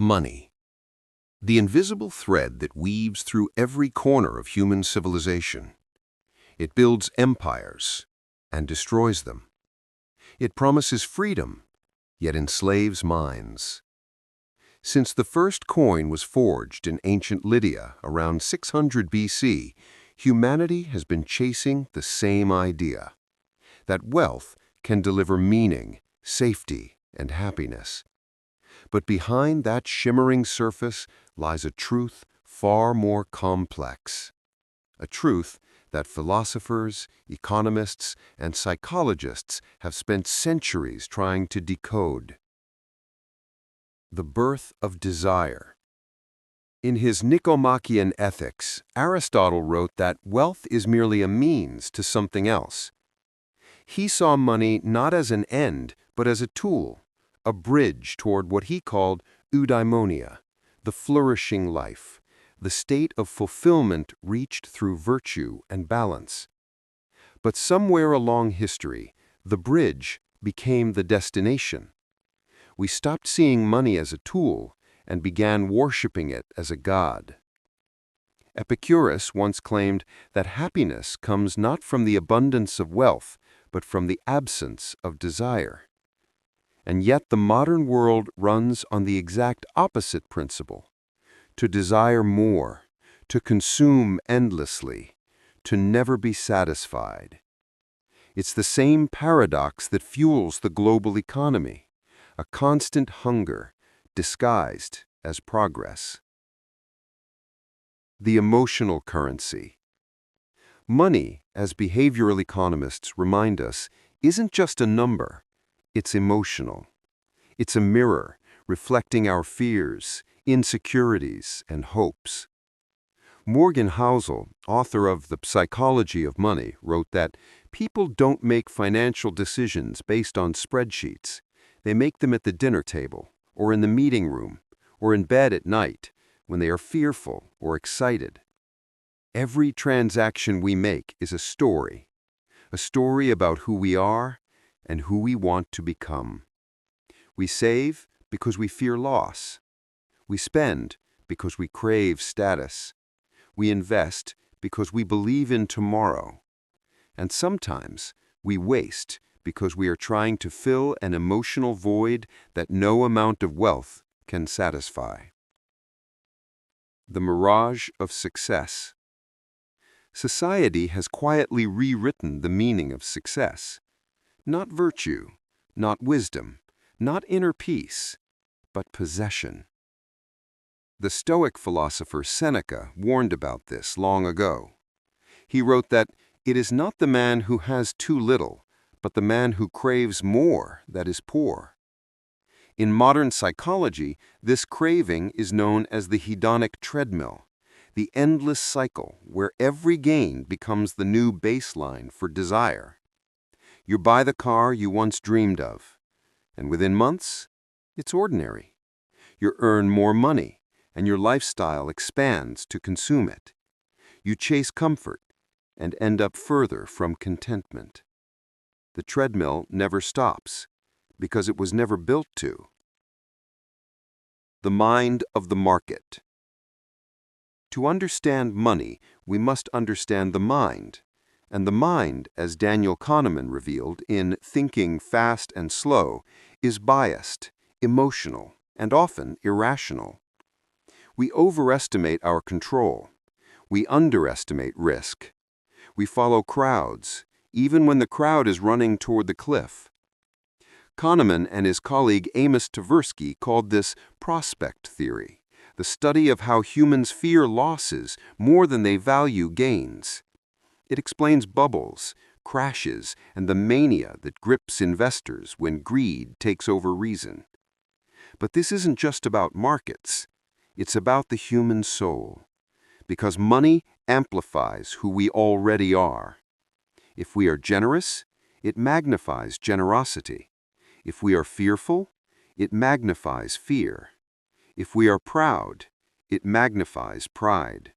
Money, the invisible thread that weaves through every corner of human civilization. It builds empires and destroys them. It promises freedom, yet enslaves minds. Since the first coin was forged in ancient Lydia around 600 BC, humanity has been chasing the same idea, that wealth can deliver meaning, safety, and happiness. But behind that shimmering surface lies a truth far more complex. A truth that philosophers, economists, and psychologists have spent centuries trying to decode. The birth of desire. In his Nicomachean Ethics, Aristotle wrote that wealth is merely a means to something else. He saw money not as an end, but as a tool, a bridge toward what he called eudaimonia, the flourishing life, the state of fulfillment reached through virtue and balance. But somewhere along history, the bridge became the destination. We stopped seeing money as a tool and began worshiping it as a god. Epicurus once claimed that happiness comes not from the abundance of wealth, but from the absence of desire. And yet the modern world runs on the exact opposite principle: to desire more, to consume endlessly, to never be satisfied. It's the same paradox that fuels the global economy, a constant hunger disguised as progress. The emotional currency. Money, as behavioral economists remind us, isn't just a number. It's emotional. It's a mirror reflecting our fears, insecurities, and hopes. Morgan Housel, author of The Psychology of Money, wrote that people don't make financial decisions based on spreadsheets. They make them at the dinner table, or in the meeting room, or in bed at night, when they are fearful or excited. Every transaction we make is a story about who we are and who we want to become. We save because we fear loss. We spend because we crave status. We invest because we believe in tomorrow. And sometimes we waste because we are trying to fill an emotional void that no amount of wealth can satisfy. The mirage of success. Society has quietly rewritten the meaning of success. Not virtue, not wisdom, not inner peace, but possession. The Stoic philosopher Seneca warned about this long ago. He wrote that it is not the man who has too little, but the man who craves more that is poor. In modern psychology, this craving is known as the hedonic treadmill, the endless cycle where every gain becomes the new baseline for desire. You buy the car you once dreamed of, and within months, it's ordinary. You earn more money, and your lifestyle expands to consume it. You chase comfort and end up further from contentment. The treadmill never stops because it was never built to. The mind of the market. To understand money, we must understand the mind. And the mind, as Daniel Kahneman revealed in Thinking Fast and Slow, is biased, emotional, and often irrational. We overestimate our control. We underestimate risk. We follow crowds, even when the crowd is running toward the cliff. Kahneman and his colleague Amos Tversky called this prospect theory, the study of how humans fear losses more than they value gains. It explains bubbles, crashes, and the mania that grips investors when greed takes over reason. But this isn't just about markets. It's about the human soul. Because money amplifies who we already are. If we are generous, it magnifies generosity. If we are fearful, it magnifies fear. If we are proud, it magnifies pride.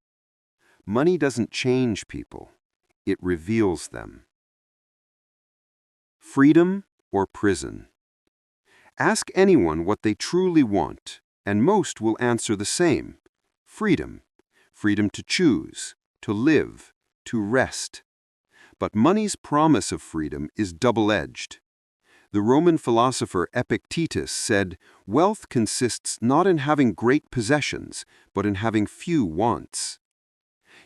Money doesn't change people. It reveals them. Freedom or prison? Ask anyone what they truly want, and most will answer the same: freedom. Freedom to choose, to live, to rest. But money's promise of freedom is double-edged. The Roman philosopher Epictetus said, "Wealth consists not in having great possessions, but in having few wants."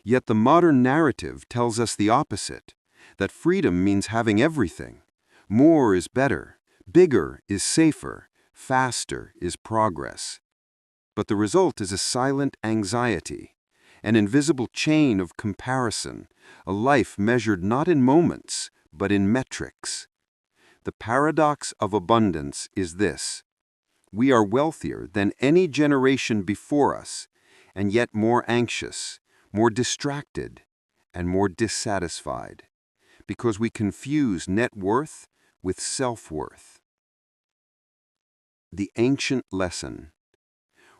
Yet the modern narrative tells us the opposite, that freedom means having everything. More is better, bigger is safer, faster is progress. But the result is a silent anxiety, an invisible chain of comparison, a life measured not in moments, but in metrics. The paradox of abundance is this: we are wealthier than any generation before us, and yet more anxious, more distracted, and more dissatisfied, because we confuse net worth with self-worth. The ancient lesson.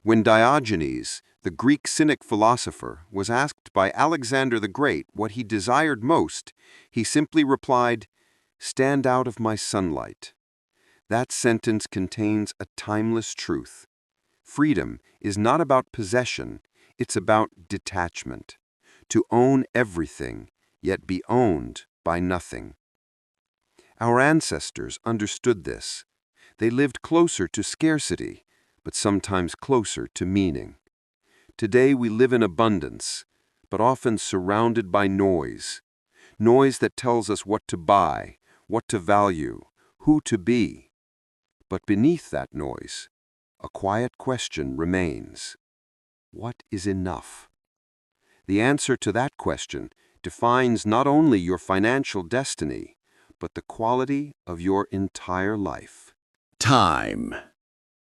When Diogenes, the Greek cynic philosopher, was asked by Alexander the Great what he desired most, he simply replied, "Stand out of my sunlight." That sentence contains a timeless truth. Freedom is not about possession, it's about detachment. To own everything, yet be owned by nothing. Our ancestors understood this. They lived closer to scarcity, but sometimes closer to meaning. Today we live in abundance, but often surrounded by noise. Noise that tells us what to buy, what to value, who to be. But beneath that noise, a quiet question remains. What is enough? The answer to that question defines not only your financial destiny, but the quality of your entire life. Time.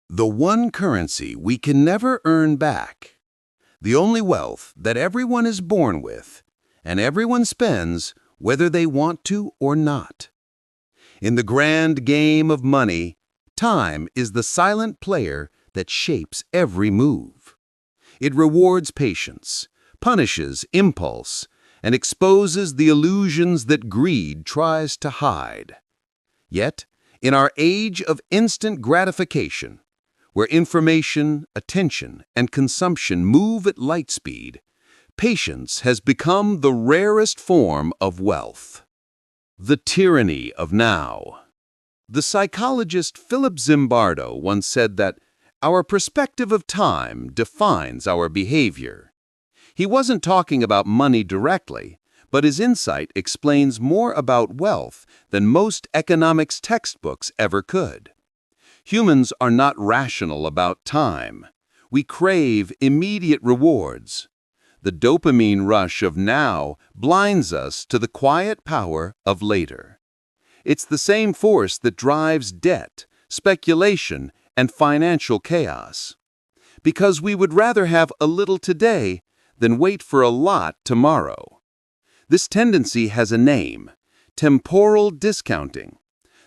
The one currency we can never earn back. The only wealth that everyone is born with, and everyone spends whether they want to or not. In the grand game of money, time is the silent player that shapes every move. It rewards patience, punishes impulse, and exposes the illusions that greed tries to hide. Yet, in our age of instant gratification, where information, attention, and consumption move at light speed, patience has become the rarest form of wealth. The tyranny of now. The psychologist Philip Zimbardo once said that our perspective of time defines our behavior. He wasn't talking about money directly, but his insight explains more about wealth than most economics textbooks ever could. Humans are not rational about time. We crave immediate rewards. The dopamine rush of now blinds us to the quiet power of later. It's the same force that drives debt, speculation, and financial chaos. Because we would rather have a little today than wait for a lot tomorrow. This tendency has a name: temporal discounting,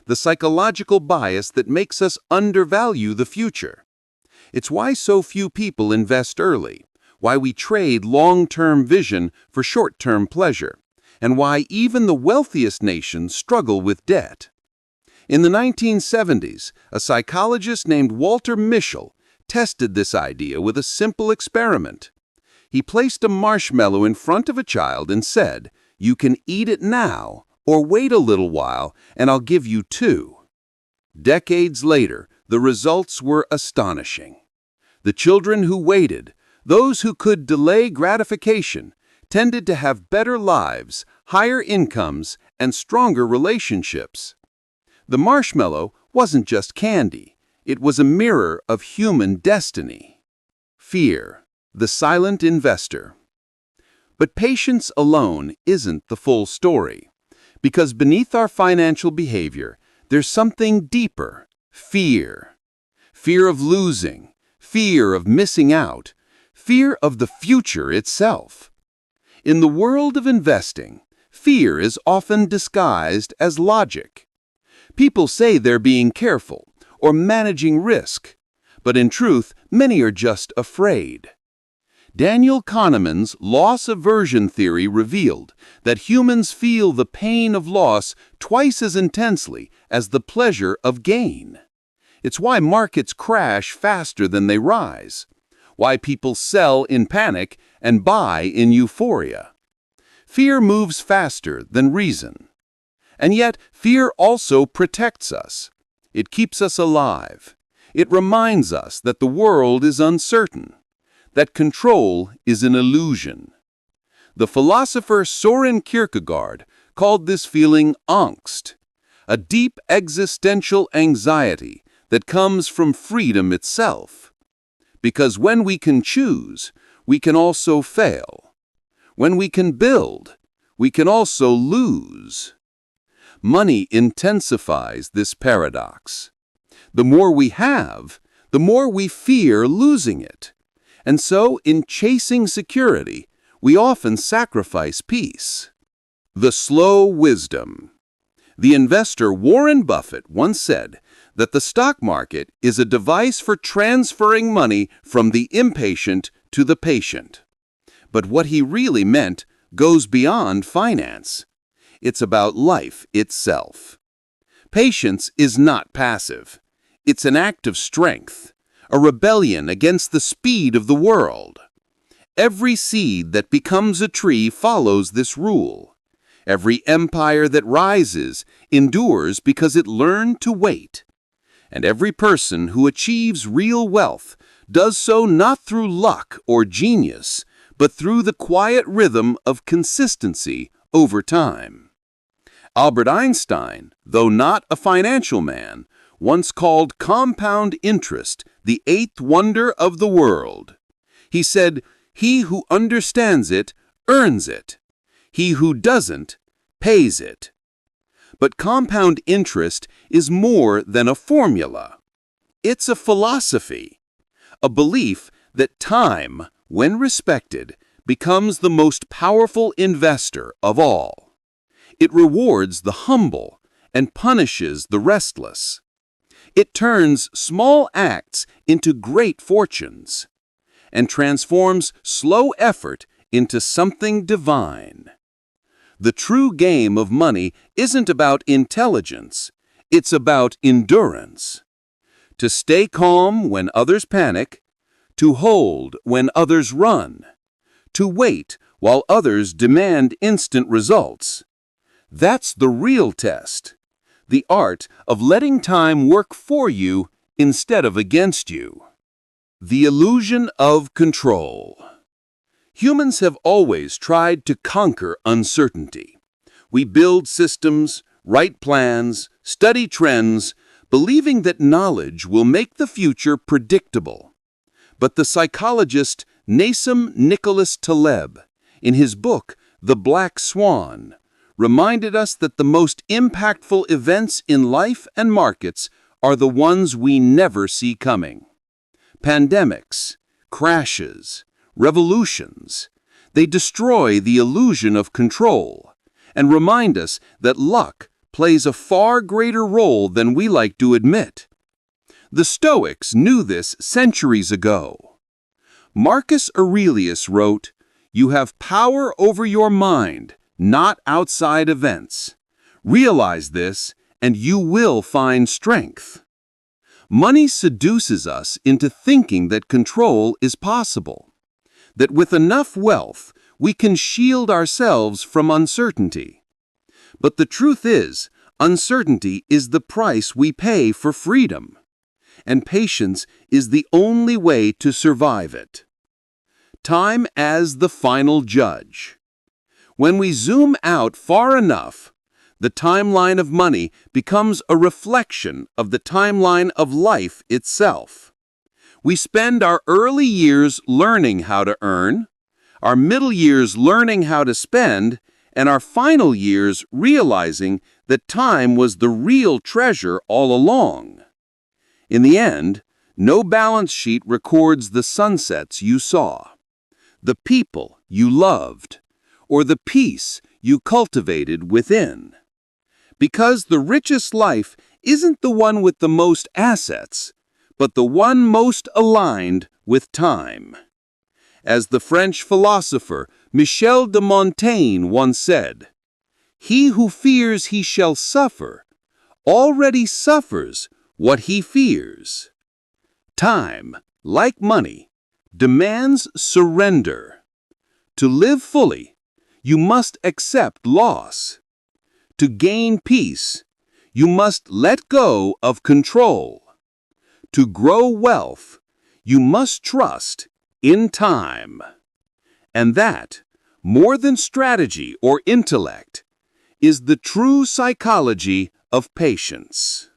the psychological bias that makes us undervalue the future. It's why so few people invest early, why we trade long-term vision for short-term pleasure, and why even the wealthiest nations struggle with debt. In the 1970s, a psychologist named Walter Mischel tested this idea with a simple experiment. He placed a marshmallow in front of a child and said, "You can eat it now, or wait a little while, and I'll give you two." Decades later, the results were astonishing. The children who waited, those who could delay gratification, tended to have better lives, higher incomes, and stronger relationships. The marshmallow wasn't just candy. It was a mirror of human destiny. Fear, the silent investor. But patience alone isn't the full story. Because beneath our financial behavior, there's something deeper: fear. Fear of losing, fear of missing out, fear of the future itself. In the world of investing, fear is often disguised as logic. People say they're being careful or managing risk, but in truth, many are just afraid. Daniel Kahneman's loss aversion theory revealed that humans feel the pain of loss twice as intensely as the pleasure of gain. It's why markets crash faster than they rise, why people sell in panic and buy in euphoria. Fear moves faster than reason. And yet, fear also protects us. It keeps us alive. It reminds us that the world is uncertain, that control is an illusion. The philosopher Soren Kierkegaard called this feeling angst, a deep existential anxiety that comes from freedom itself. Because when we can choose, we can also fail. When we can build, we can also lose. Money intensifies this paradox. The more we have, the more we fear losing it. And so, in chasing security, we often sacrifice peace. The slow wisdom. The investor Warren Buffett once said that the stock market is a device for transferring money from the impatient to the patient. But what he really meant goes beyond finance. It's about life itself. Patience is not passive. It's an act of strength, a rebellion against the speed of the world. Every seed that becomes a tree follows this rule. Every empire that rises endures because it learned to wait. And every person who achieves real wealth does so not through luck or genius, but through the quiet rhythm of consistency over time. Albert Einstein, though not a financial man, once called compound interest the eighth wonder of the world. He said, "He who understands it earns it. He who doesn't pays it." But compound interest is more than a formula. It's a philosophy, a belief that time, when respected, becomes the most powerful investor of all. It rewards the humble and punishes the restless. It turns small acts into great fortunes and transforms slow effort into something divine. The true game of money isn't about intelligence, it's about endurance. To stay calm when others panic, to hold when others run, to wait while others demand instant results. That's the real test, the art of letting time work for you instead of against you. The illusion of control. Humans have always tried to conquer uncertainty. We build systems, write plans, study trends, believing that knowledge will make the future predictable. But the psychologist Nassim Nicholas Taleb, in his book The Black Swan, reminded us that the most impactful events in life and markets are the ones we never see coming. Pandemics, crashes, revolutions, they destroy the illusion of control and remind us that luck plays a far greater role than we like to admit. The Stoics knew this centuries ago. Marcus Aurelius wrote, "You have power over your mind, not outside events. Realize this, and you will find strength." Money seduces us into thinking that control is possible, that with enough wealth, we can shield ourselves from uncertainty. But the truth is, uncertainty is the price we pay for freedom, and patience is the only way to survive it. Time as the final judge. When we zoom out far enough, the timeline of money becomes a reflection of the timeline of life itself. We spend our early years learning how to earn, our middle years learning how to spend, and our final years realizing that time was the real treasure all along. In the end, no balance sheet records the sunsets you saw, the people you loved, or the peace you cultivated within. Because the richest life isn't the one with the most assets, but the one most aligned with time. As the French philosopher Michel de Montaigne once said, "He who fears he shall suffer already suffers what he fears. Time, like money, demands surrender. To live fully, you must accept loss. To gain peace, you must let go of control. To grow wealth, you must trust in time. And that, more than strategy or intellect, is the true psychology of patience.